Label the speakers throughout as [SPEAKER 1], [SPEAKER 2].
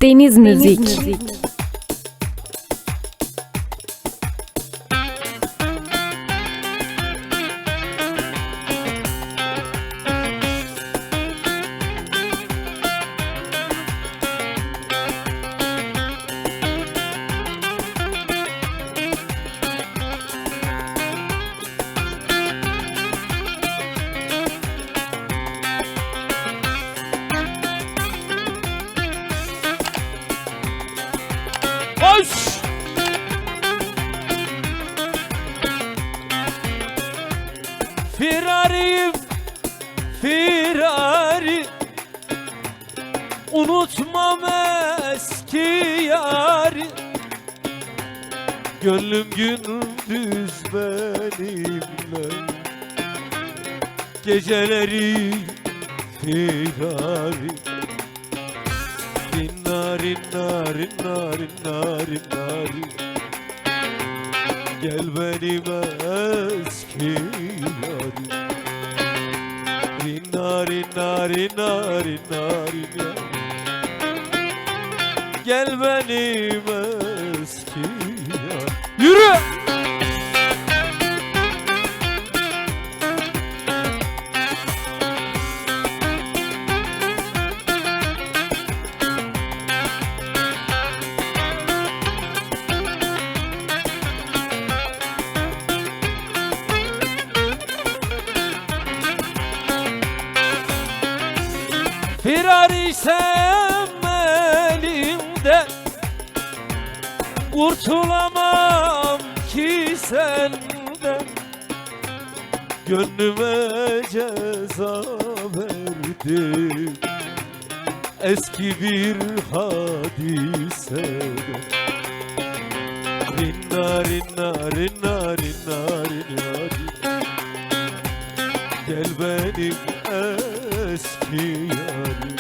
[SPEAKER 1] Deniz Müzik.
[SPEAKER 2] Koş! Firarim, firari, unutmam eski yari. Gönlüm gündüz benimle, geceleri firari. Narin narin narin narin narin, gel benim eski yarim. Narin narin narin narin yarim, gel benim eski yarim. Yürü! Firarisem elimden, kurtulamam ki senden. Gönlüme ceza verdi eski bir hadise. Rinna rinna rinna rinna rinna, gel benim eski yarim.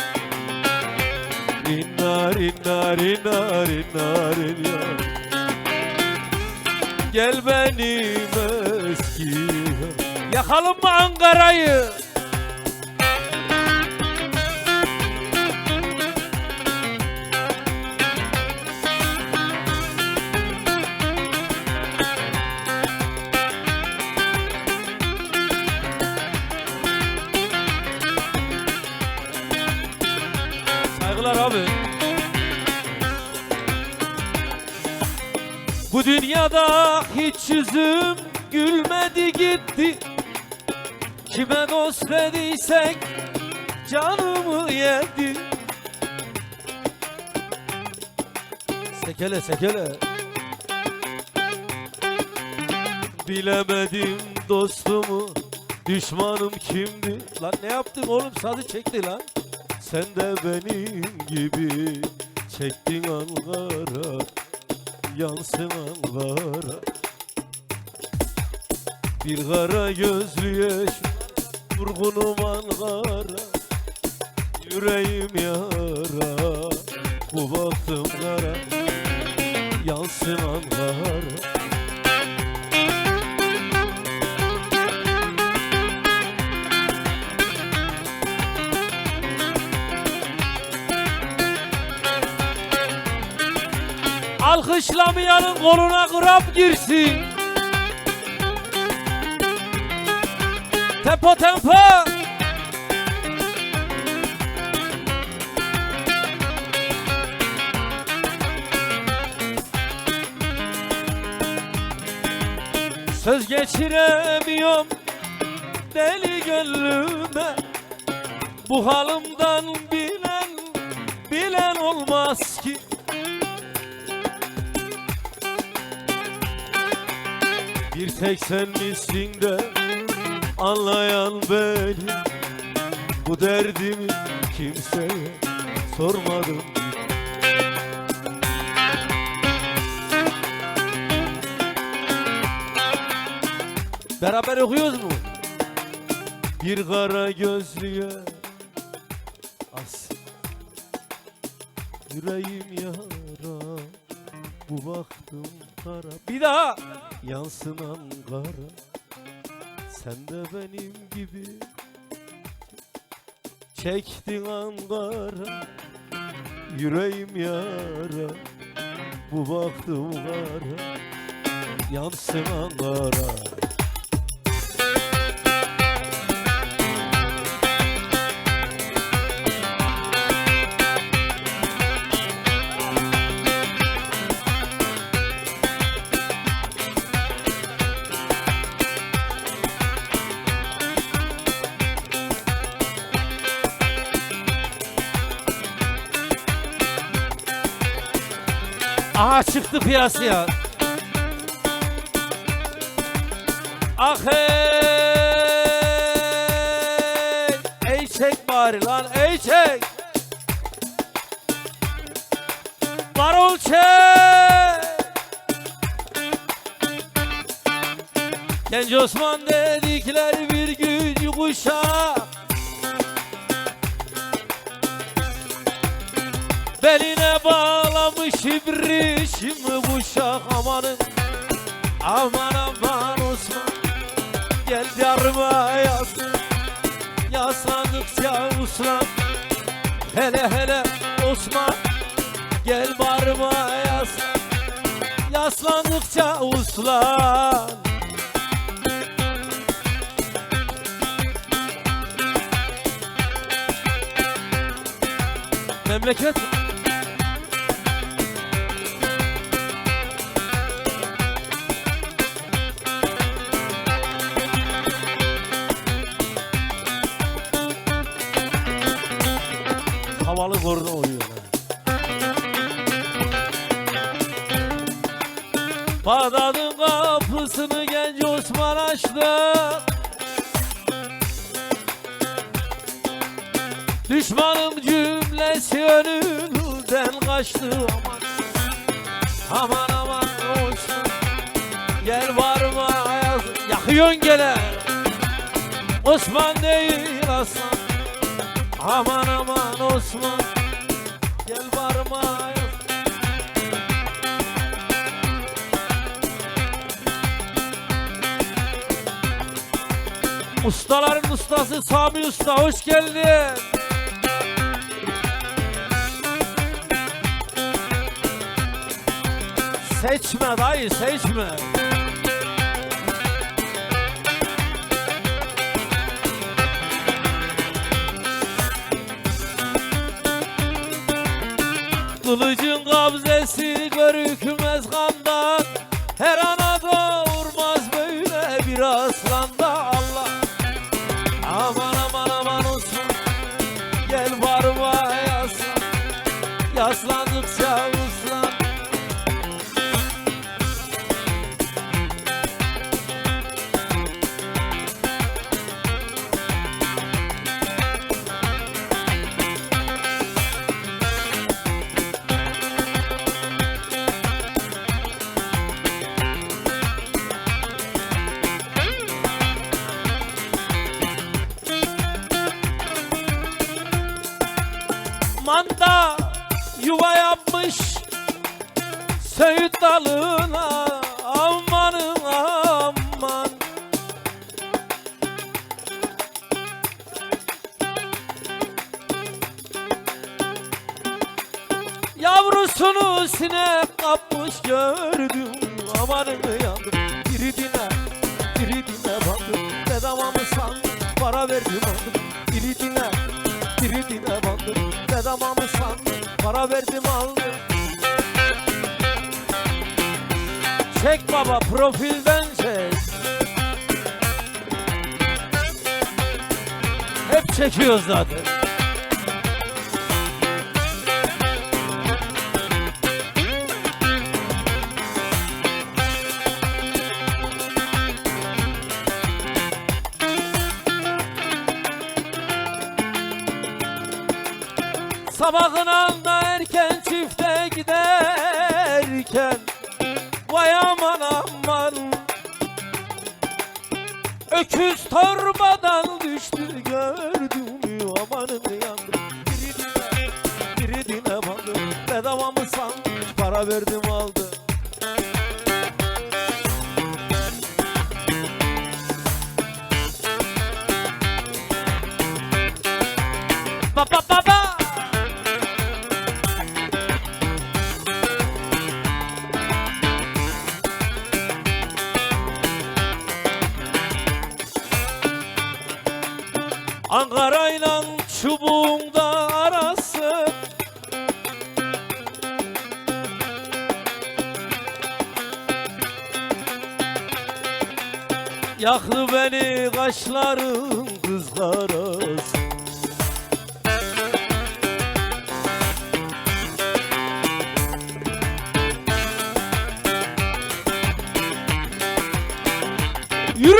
[SPEAKER 2] Rinna rinna rinna rinna rinna, gel benim eski yarim. Yakalım mı Ankara'yı? Saygılar abi. Bu dünyada hiç yüzüm gülmedi gitti. Kime dost dediysek canımı yedi. Sekele sekele. Bilemedim dostumu, düşmanım kimdi. Lan ne yaptın oğlum, sazı çekti lan. Sen de benim gibi çektin Ankara, yansın Ankara. Bir kara gözlüye vurgunum Ankara, yüreğim yara, bu baktım kara, yansın Ankara. Alkışlamayanın koluna krap girsin. Tempo tempo. Söz geçiremiyorum deli gönlüme. Bu halımdan bilen olmaz ki. Bir tek sen misin de anlayan beni, bu derdimi kimseye sormadım. Beraber okuyoruz mu? Bir kara gözlüye as, yüreğim yara, bu baktım kara. Bir daha. Yansın Ankara, sen de benim gibi çektin Ankara, yüreğim yara. Bu baktım kara, yansın Ankara.
[SPEAKER 1] Aha çıktı piyasaya. Ah hey! Ey çek bari lan, ey çek! Marul çek! Genç Osman dedikler bir gücü kuşak, beline bağlamış ibrişimi buşak. Amanın, aman aman Osman, gel yarıma yaslan. Yaslandıkça uslan, hele hele Osman, gel barıma yaslan. Yaslandıkça uslan. Memleket havalı korna oynuyorlar. Bağdat'ın kapısını genç Osman açtı. Düşmanın cümlesi önünden kaçtı. Aman aman aman Osman, gel varma ayaz. Yakıyorsun gene Osman değil aslan. Aman aman Osman, gel varma ayaz. Ustaların ustası Sami Usta, hoş geldin. Seçme dayı, seçme. Kılıcın kabzesi görükmez kandan, her ana doğurmaz böyle bir aslanda. Allah, aman aman aman Osman, gel varma yaslan. Yaslandıkça uslan. Manda yuva yapmış söğüt dalına, amanın aman. Yavrusunu sinek kapmış gördüm, amanın yandım. Giridine, giridine bandım, bedavamı sandım, para verdim aldım. Giridine, giridine bandım, bedavamı sandım, para verdim aldım. Çek baba, profilden çek. Hep çekiyoruz zaten. Sabahın anda erken çifte giderken, vay aman aman, öküz torbadan düştü gördüm, amanın yandım. Giridine, giridine bandım, bedavamı sandım, para verdim aldım. Ba ba ba ba. Yaktı beni kaşların kızgarası. Yürü!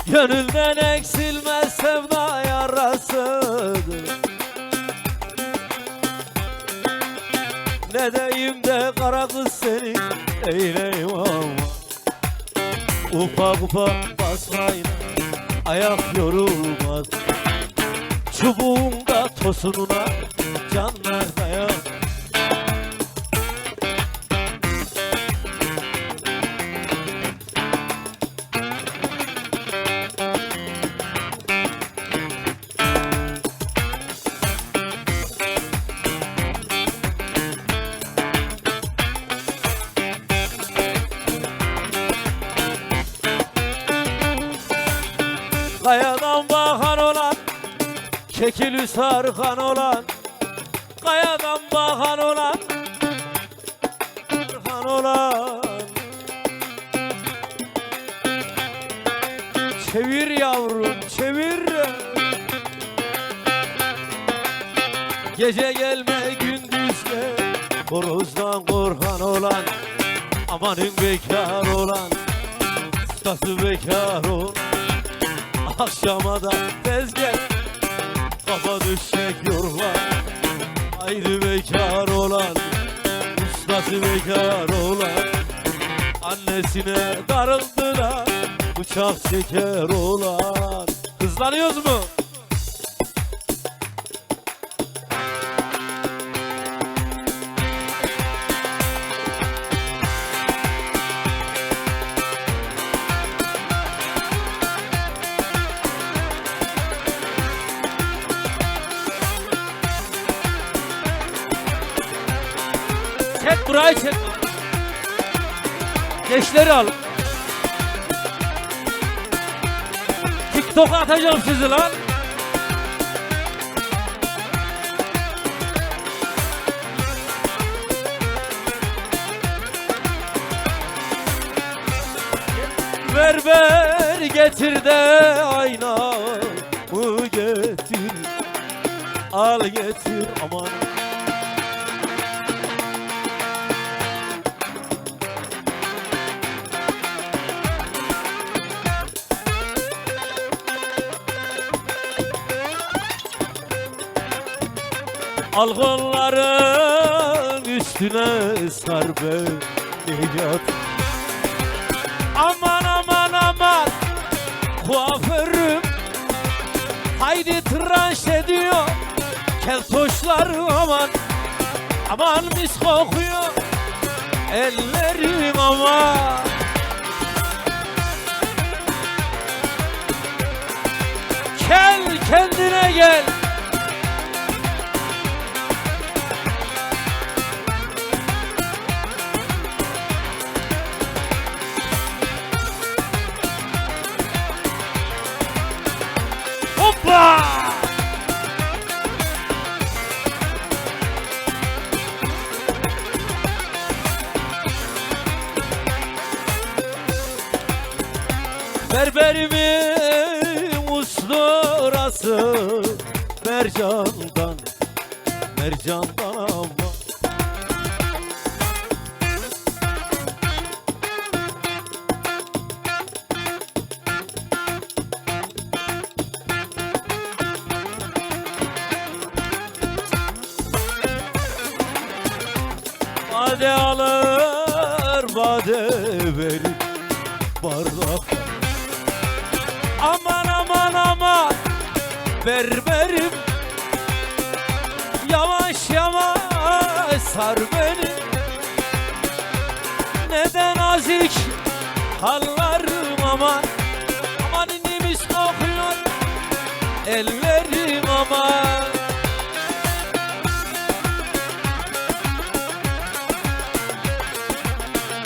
[SPEAKER 1] Gönülden eksilmez sevda yarasıdır. Ne deyim de kara kız seni eyleyim ama. Ufak ufak basmayla ayak yorulmaz. Çubuğunda tosununa canlar dayan. Kayadan bakan olan, şekilü sarkan olan, kayadan bakan olan, sarkan olan. Çevir yavrum, çevir. Gece gelme gündüz gel, horozdan korkan olan, amanın bekar olan, ustası bekar olan. Akşama da tez gel, kafa düşecek yorlar. Ayrı bekar olan, ustası bekar olan. Annesine darıldı da bıçak çeker olan. Hızlanıyoruz mu? Çek burayı çek. Gençleri al. TikTok'a atacağım sizi lan. Ver getir de ayna mı getir. Al getir aman. Al kolların üstüne sar beni yat. Aman aman aman kuaförüm haydi tıraş ediyor. Keltoşlar aman aman mis kokuyor. Ellerim aman. Gel kendine gel. Hoppa! Berberimin usturası mercandan, mercandan ama. Bade alır, bade verir bardak. Aman aman aman berberim yavaş yavaş sar beni. Neden azik hallarım aman. Aman inimiz kokuyor ellerim aman.